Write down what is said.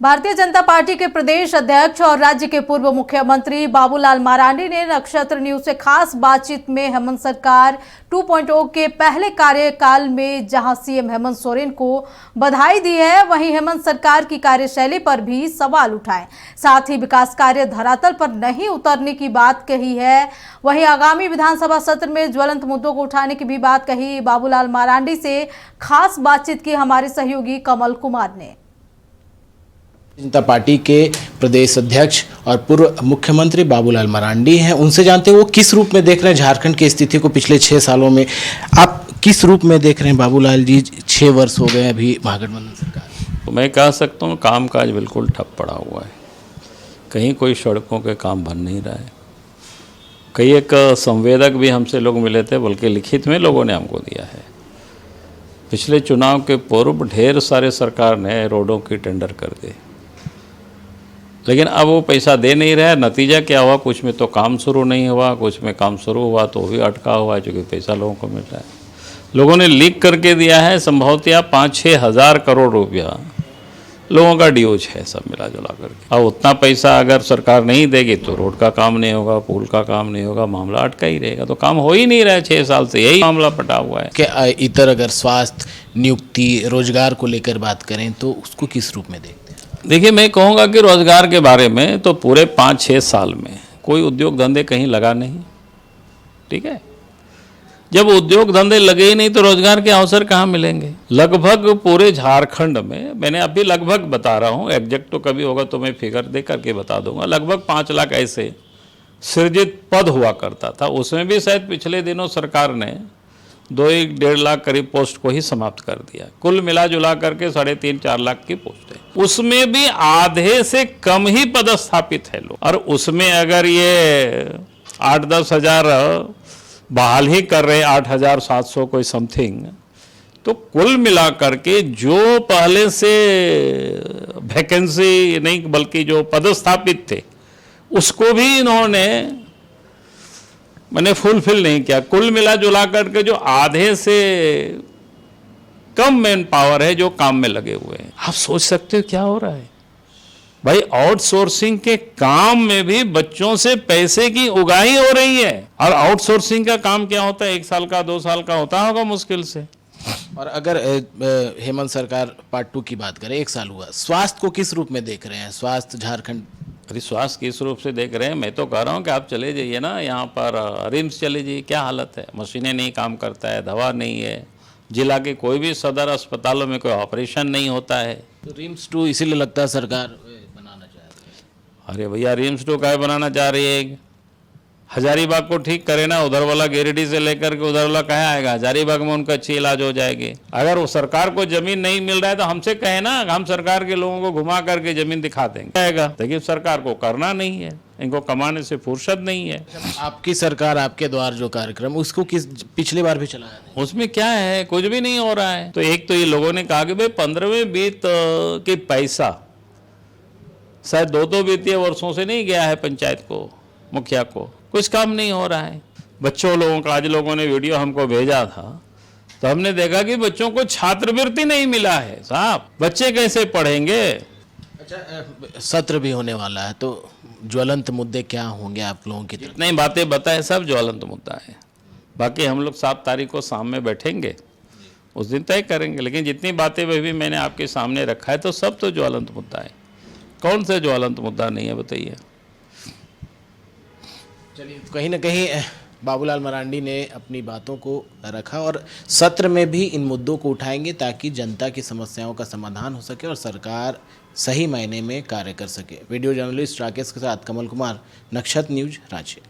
Bharatiya Janata party के प्रदेश अध्यक्ष और राज्य के पूर्व मुख्यमंत्री बाबूलाल मरांडी ने नक्षत्र न्यूज से खास बातचीत में हेमंत सरकार 2.0 के पहले कार्यकाल में जहां सीएम हेमंत सोरेन को बधाई दी है, वहीं हेमंत सरकार की कार्यशैली पर भी सवाल उठाए। साथ ही विकास कार्य धरातल पर नहीं उतरने की बात कही है। वहीं आगामी विधानसभा सत्र में ज्वलंत मुद्दों को उठाने की भी बात कही। बाबूलाल मरांडी से खास बातचीत की हमारे सहयोगी कमल कुमार ने। जनता पार्टी के प्रदेश अध्यक्ष और पूर्व मुख्यमंत्री बाबूलाल मरांडी हैं, उनसे जानते हैं वो किस रूप में देख रहे हैं झारखंड की स्थिति को। पिछले 6 सालों में आप किस रूप में देख रहे हैं बाबूलाल जी? 6 वर्ष हो गए अभी महागठबंधन सरकार। तो मैं कह सकता हूँ काम काज बिल्कुल ठप पड़ा हुआ है, कहीं कोई सड़कों के काम बन नहीं रहा है। कई एक संवेदक भी हमसे लोग मिले थे, बल्कि लिखित में लोगों ने हमको दिया है। पिछले चुनाव के पूर्व ढेर सारे सरकार ने रोडों की टेंडर कर दी, लेकिन अब वो पैसा दे नहीं रहा है। नतीजा क्या हुआ? कुछ में तो काम शुरू नहीं हुआ, कुछ में काम शुरू हुआ तो भी अटका हुआ है, क्योंकि पैसा लोगों को मिल रहा है। लोगों ने लीक करके दिया है, संभवतः 5-6 हज़ार करोड़ रुपया लोगों का ड्यूज है, सब मिला जुला करके। अब उतना पैसा अगर सरकार नहीं देगी तो रोड का काम नहीं होगा, पुल का काम नहीं होगा, मामला अटका ही रहेगा। तो काम हो ही नहीं रहा है, 6 साल से यही मामला पटा हुआ है। कि इतर अगर स्वास्थ्य, नियुक्ति, रोजगार को लेकर बात करें तो उसको किस रूप में देखते हैं? देखिए, मैं कहूँगा कि रोज़गार के बारे में तो पूरे 5-6 साल में कोई उद्योग धंधे कहीं लगा नहीं। ठीक है, जब उद्योग धंधे लगे ही नहीं तो रोज़गार के अवसर कहाँ मिलेंगे? लगभग पूरे झारखंड में, मैंने अभी लगभग बता रहा हूँ, एग्जैक्ट तो कभी होगा तो मैं फिगर दे करके बता दूंगा, लगभग 5 लाख ऐसे सृजित पद हुआ करता था। उसमें भी शायद पिछले दिनों सरकार ने 2-1.5 लाख करीब पोस्ट को ही समाप्त कर दिया। कुल मिला जुला करके 3.5-4 लाख की पोस्ट है। उसमें भी आधे से कम ही पदस्थापित है लोग, और उसमें अगर ये 8-10 हज़ार बहाल ही कर रहे, 8,700 कोई समथिंग, तो कुल मिला करके जो पहले से वैकेंसी नहीं बल्कि जो पदस्थापित थे उसको भी इन्होंने मैंने फुलफिल नहीं किया। कुल मिला जुला करके जो आधे से कम मैन पावर है जो काम में लगे हुए हैं। आप सोच सकते हो क्या हो रहा है भाई? आउटसोर्सिंग के काम में भी बच्चों से पैसे की उगाही हो रही है। और आउटसोर्सिंग का काम क्या होता है? 1 साल का 2 साल का होता होगा मुश्किल से। और अगर हेमंत सरकार पार्ट 2 की बात करें, 1 साल हुआ, स्वास्थ्य को किस रूप में देख रहे हैं? स्वास्थ्य झारखंड, अरे स्वास्थ्य किस रूप से देख रहे हैं? मैं तो कह रहा हूँ कि आप चले जाइए ना, यहाँ पर रिम्स चले जाइए, क्या हालत है। मशीनें नहीं काम करता है, दवा नहीं है, जिला के कोई भी सदर अस्पतालों में कोई ऑपरेशन नहीं होता है। तो रिम्स 2 इसीलिए लगता है सरकार बनाना चाह रही है। अरे भैया, रिम्स 2 क्या बनाना चाह रही है? हजारीबाग को ठीक करे ना, उधर वाला गिरिडीह से लेकर के उधर वाला कहाँ आएगा? हजारीबाग में उनका अच्छी इलाज हो जाएगी। अगर वो सरकार को जमीन नहीं मिल रहा है तो हमसे कहे ना, हम सरकार के लोगों को घुमा करके जमीन दिखा देंगे आएगा। लेकिन सरकार को करना नहीं है, इनको कमाने से फुर्सत नहीं है। आपकी सरकार, आपके द्वार जो कार्यक्रम, उसको किस पिछली बार भी चलाया नहीं? उसमें क्या है? कुछ भी नहीं हो रहा है। तो एक तो ये लोगों ने कहा कि भाई 15वें वित्त के पैसा शायद 2 वित्तीय वर्षों से नहीं गया है पंचायत को, मुखिया को, कुछ काम नहीं हो रहा है। बच्चों लोगों का, आज लोगों ने वीडियो हमको भेजा था तो हमने देखा कि बच्चों को छात्रवृत्ति नहीं मिला है। साहब, बच्चे कैसे पढ़ेंगे? अच्छा, सत्र भी होने वाला है तो ज्वलंत मुद्दे क्या होंगे आप लोगों की? जितनी बातें बताए सब ज्वलंत मुद्दा है। बाकी हम लोग 7 तारीख को शाम में बैठेंगे, उस दिन तय करेंगे। लेकिन जितनी बातें भी मैंने आपके सामने रखा है तो सब तो ज्वलंत मुद्दा है। कौन सा ज्वलंत मुद्दा नहीं है बताइए? चलिए, कहीं ना कहीं बाबूलाल मरांडी ने अपनी बातों को रखा और सत्र में भी इन मुद्दों को उठाएंगे ताकि जनता की समस्याओं का समाधान हो सके और सरकार सही मायने में कार्य कर सके। वीडियो जर्नलिस्ट राकेश के साथ कमल कुमार, नक्षत्र न्यूज, रांची।